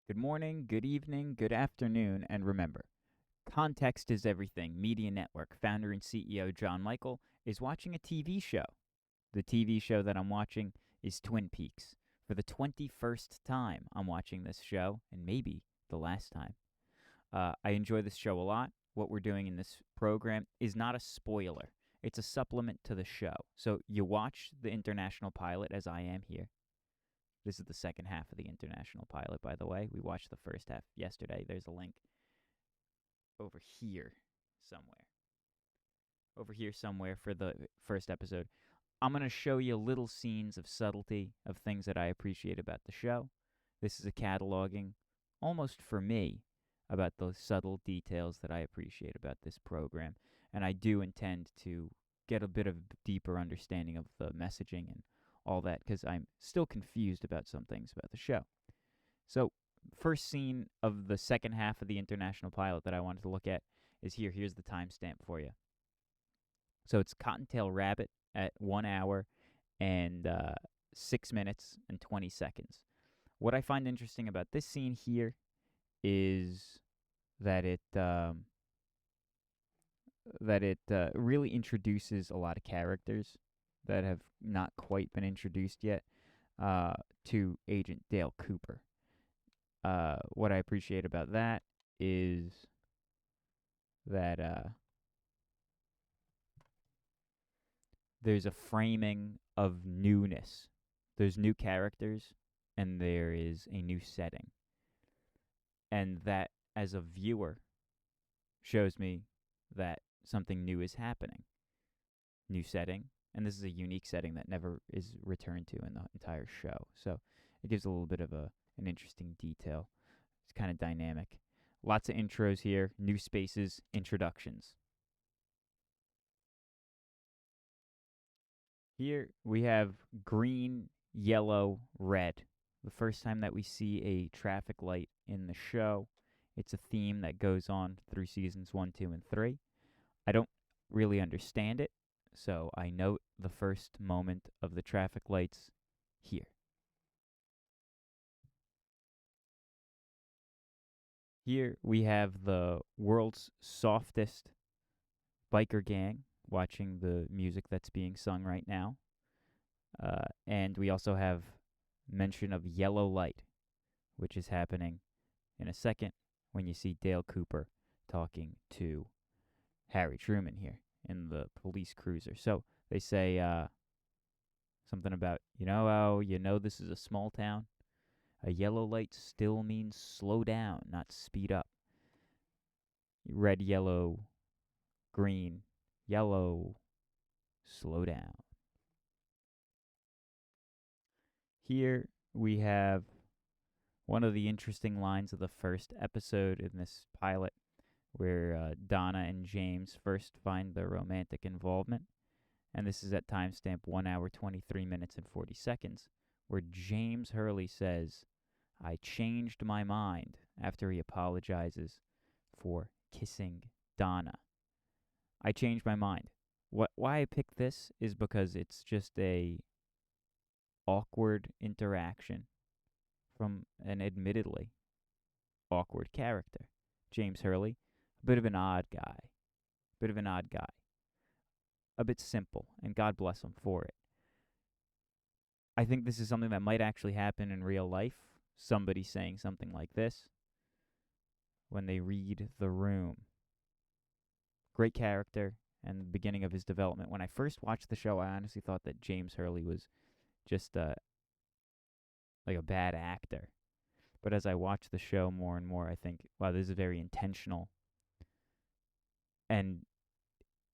Good morning, good evening, good afternoon, and remember, context is everything. Media Network founder and CEO John Michael is watching a TV show. The TV show that I'm watching is Twin Peaks. For the 21st time, I'm watching this show, and maybe the last time. I enjoy this show a lot. What we're doing in this program is not a spoiler, it's a supplement to the show. So you watch the international pilot as I am here. This is the second half of the international pilot, by the way. We watched the first half yesterday. There's a link over here somewhere. Over here somewhere for the first episode. I'm going to show you little scenes of subtlety, of things that I appreciate about the show. This is a cataloging, almost for me, about those subtle details that I appreciate about this program. And I do intend to get a bit of deeper understanding of the messaging and all that, because I'm still confused about some things about the show. So, first scene of the second half of the international pilot that I wanted to look at is here. Here's the timestamp for you. So it's Cottontail Rabbit at 1 hour and 6 minutes and 20 seconds. What I find interesting about this scene here is that it really introduces a lot of characters that have not quite been introduced yet to Agent Dale Cooper. What I appreciate about that is that there's a framing of newness. There's new characters, and there is a new setting. And that, as a viewer, shows me that something new is happening. New setting, and this is a unique setting that never is returned to in the entire show. So it gives a little bit of an interesting detail. It's kind of dynamic. Lots of intros here, new spaces, introductions. Here we have green, yellow, red. The first time that we see a traffic light in the show. It's a theme that goes on through seasons 1, 2, and 3. I don't really understand it, so I note the first moment of the traffic lights here. Here we have the world's softest biker gang watching the music that's being sung right now. And we also have mention of yellow light, which is happening in a second when you see Dale Cooper talking to Harry Truman here in the police cruiser. So they say something about, this is a small town. A yellow light still means slow down, not speed up. Red, yellow, green, yellow, slow down. Here we have one of the interesting lines of the first episode in this pilot, where Donna and James first find their romantic involvement. And this is at timestamp 1 hour, 23 minutes, and 40 seconds, where James Hurley says, "I changed my mind," after he apologizes for kissing Donna. I changed my mind. Why I picked this is because it's just a awkward interaction from an admittedly awkward character. James Hurley, a bit of an odd guy. A bit simple, and God bless him for it. I think this is something that might actually happen in real life. Somebody saying something like this when they read The Room. Great character and the beginning of his development. When I first watched the show, I honestly thought that James Hurley was just like a bad actor. But as I watch the show more and more, I think, wow, this is very intentional and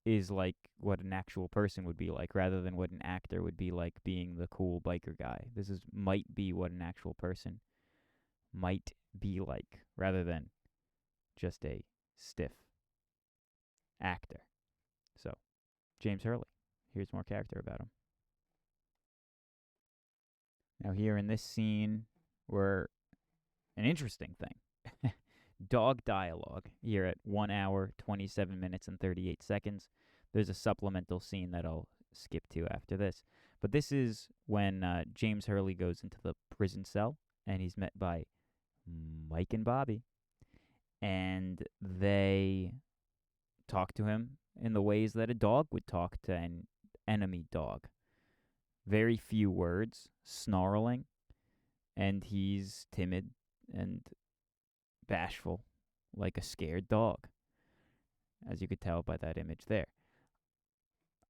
is like what an actual person would be like, rather than what an actor would be like being the cool biker guy. This might be what an actual person might be like, rather than just a stiff actor. So, James Hurley. Here's more character about him. Now here in this scene, we're an interesting thing. Dog dialogue here at 1 hour, 27 minutes, and 38 seconds. There's a supplemental scene that I'll skip to after this. But this is when James Hurley goes into the prison cell, and he's met by Mike and Bobby, and they talk to him in the ways that a dog would talk to an enemy dog. Very few words, snarling, and he's timid and bashful, like a scared dog, as you could tell by that image there.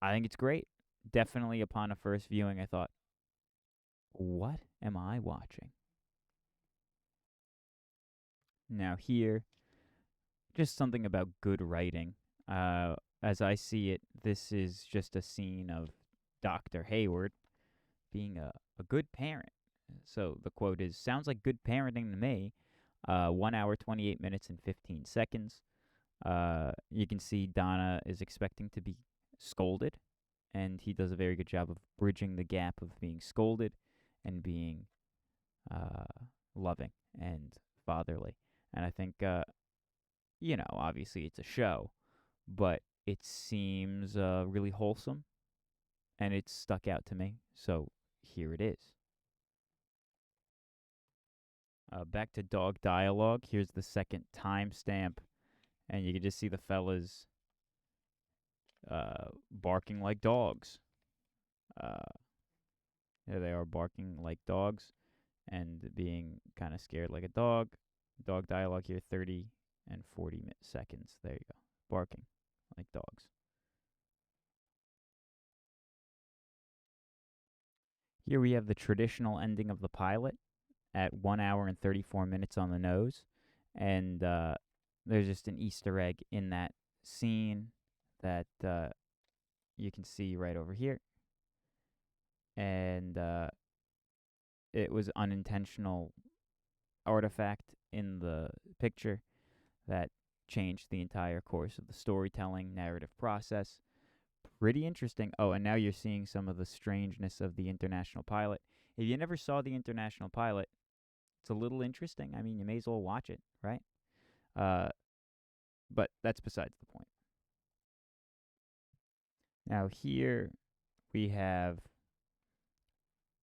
I think it's great. Definitely upon a first viewing, I thought, what am I watching? Now, here, just something about good writing. As I see it, this is just a scene of Dr. Hayward being a good parent. So the quote is, sounds like good parenting to me. 1 hour, 28 minutes, and 15 seconds. You can see Donna is expecting to be scolded, and he does a very good job of bridging the gap of being scolded and being uh, loving and fatherly. And I think, obviously it's a show, but it seems really wholesome, and it's stuck out to me. So here it is. Back to dog dialogue. Here's the second timestamp, and you can just see the fellas barking like dogs. Uh, there they are barking like dogs and being kind of scared like a dog. Dog dialogue here, 30 and 40 seconds. There you go. Barking like dogs. Here we have the traditional ending of the pilot at 1 hour and 34 minutes on the nose. And there's just an Easter egg in that scene that you can see right over here. And it was unintentional artifact in the picture that changed the entire course of the storytelling narrative process. Pretty interesting. Oh, and now you're seeing some of the strangeness of the international pilot. If you never saw the international pilot, it's a little interesting. I mean, you may as well watch it, right? But that's besides the point. Now, here we have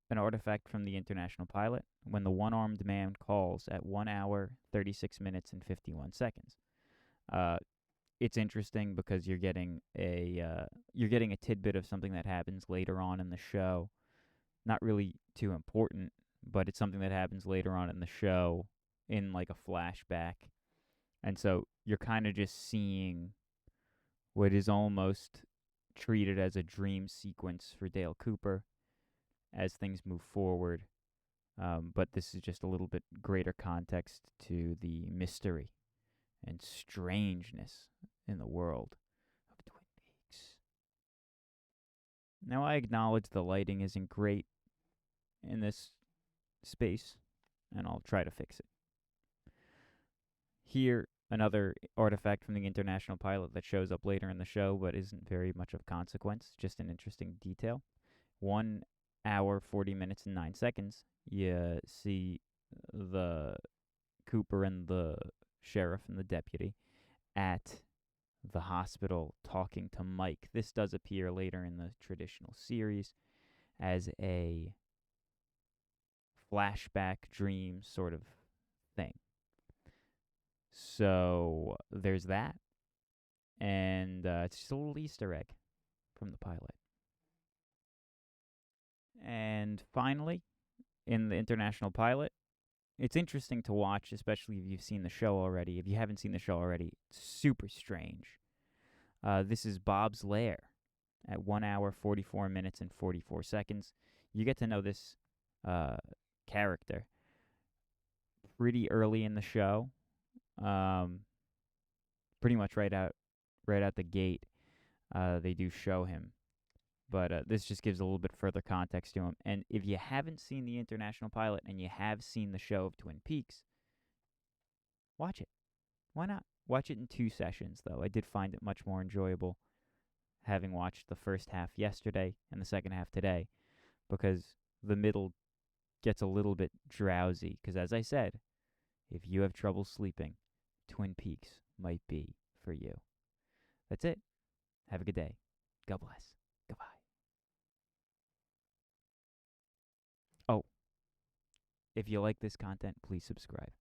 an artifact from the international pilot when the one-armed man calls at 1 hour, 36 minutes, and 51 seconds. It's interesting because you're getting a tidbit of something that happens later on in the show. Not really too important, but it's something that happens later on in the show in like a flashback. And so you're kind of just seeing what is almost treated as a dream sequence for Dale Cooper as things move forward. But this is just a little bit greater context to the mystery and strangeness in the world of Twin Peaks. Now, I acknowledge the lighting isn't great in this space, and I'll try to fix it. Here, another artifact from the international pilot that shows up later in the show, but isn't very much of consequence, just an interesting detail. 1 hour, 40 minutes, and 9 seconds, you see the Cooper and the sheriff and the deputy at the hospital talking to Mike. This does appear later in the traditional series as a flashback dream sort of thing. So there's that. And it's just a little Easter egg from the pilot. And finally, in the international pilot, it's interesting to watch, especially if you've seen the show already. If you haven't seen the show already, it's super strange. This is Bob's Lair at 1 hour, 44 minutes, and 44 seconds. You get to know this character pretty early in the show. Pretty much right out the gate, they do show him. But this just gives a little bit further context to him. And if you haven't seen the international pilot and you have seen the show of Twin Peaks, watch it. Why not? Watch it in 2 sessions, though. I did find it much more enjoyable having watched the first half yesterday and the second half today, because the middle gets a little bit drowsy. Because as I said, if you have trouble sleeping, Twin Peaks might be for you. That's it. Have a good day. God bless. Goodbye. Oh, if you like this content, please subscribe.